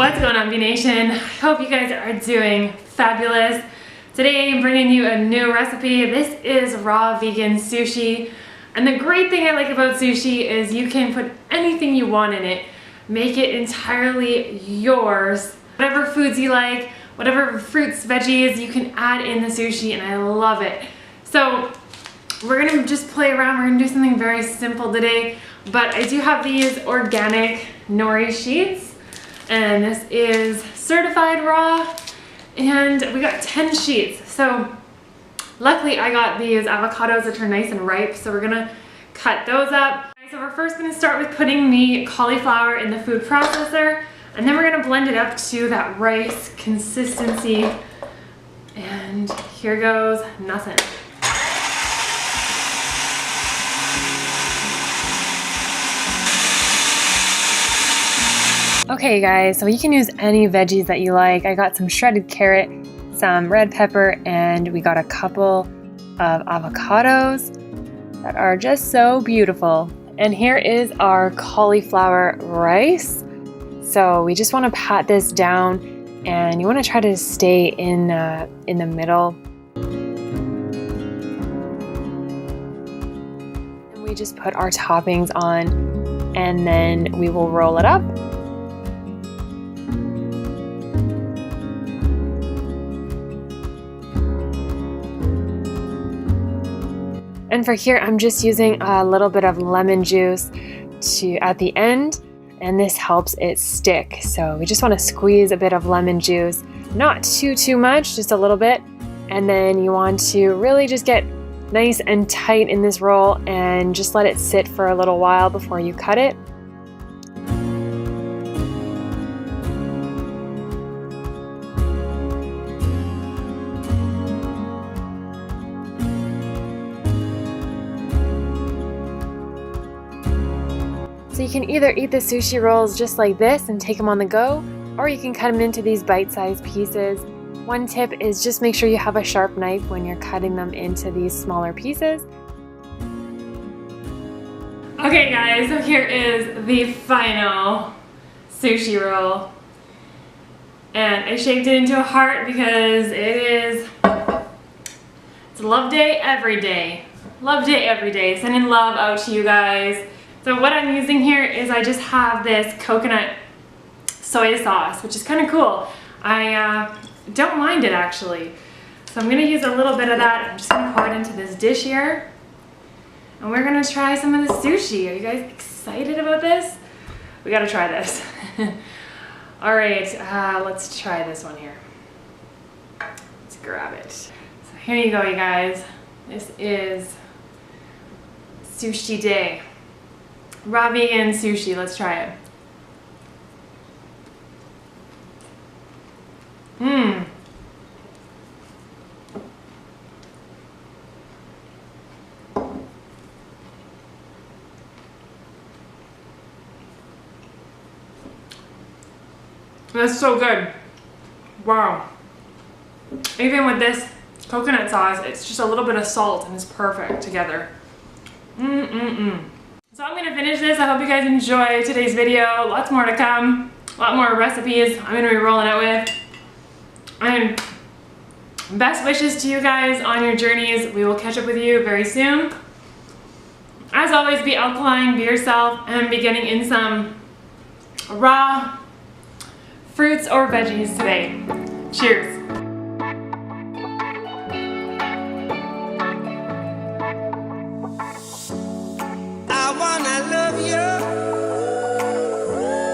What's going on, B Nation? I hope you guys are doing fabulous. Today I'm bringing you a new recipe. This is raw vegan sushi. And the great thing I like about sushi is you can put anything you want in it. Make it entirely yours. Whatever foods you like, whatever fruits, veggies, you can add in the sushi, and I love it. So we're gonna just play around. We're gonna do something very simple today, but I do have these organic nori sheets. And this is certified raw, and we got 10 sheets. So luckily I got these avocados that are nice and ripe, so we're gonna cut those up. So we're first gonna start with putting the cauliflower in the food processor, and then we're gonna blend it up to that rice consistency. And here goes nothing. Okay guys, so you can use any veggies that you like. I got some shredded carrot, some red pepper, and we got a couple of avocados that are just so beautiful. And here is our cauliflower rice. So we just want to pat this down, and you want to try to stay in the middle. And we just put our toppings on, and then we will roll it up. And for here, I'm just using a little bit of lemon juice at the end, and this helps it stick. So we just want to squeeze a bit of lemon juice, not too much, just a little bit. And then you want to really just get nice and tight in this roll and just let it sit for a little while before you cut it. So you can either eat the sushi rolls just like this and take them on the go, or you can cut them into these bite-sized pieces. One tip is just make sure you have a sharp knife when you're cutting them into these smaller pieces. Okay guys, so here is the final sushi roll. And I shaped it into a heart because it's love day every day. Love day every day. Sending love out to you guys. So what I'm using here is I just have this coconut soy sauce, which is kind of cool. I don't mind it actually. So I'm gonna use a little bit of that. I'm just gonna pour it into this dish here. And we're gonna try some of the sushi. Are you guys excited about this? We gotta try this. All right, let's try this one here. Let's grab it. So here you go, you guys. This is sushi day. Raw vegan sushi, let's try it. That's so good. Wow. Even with this coconut sauce, it's just a little bit of salt and it's perfect together. So I'm gonna finish this. I hope you guys enjoy today's video. Lots more to come. A lot more recipes I'm gonna be rolling out with. And best wishes to you guys on your journeys. We will catch up with you very soon. As always, be alkaline, be yourself, and be getting in some raw fruits or veggies today. Cheers. I wanna love you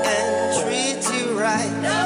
and treat you right.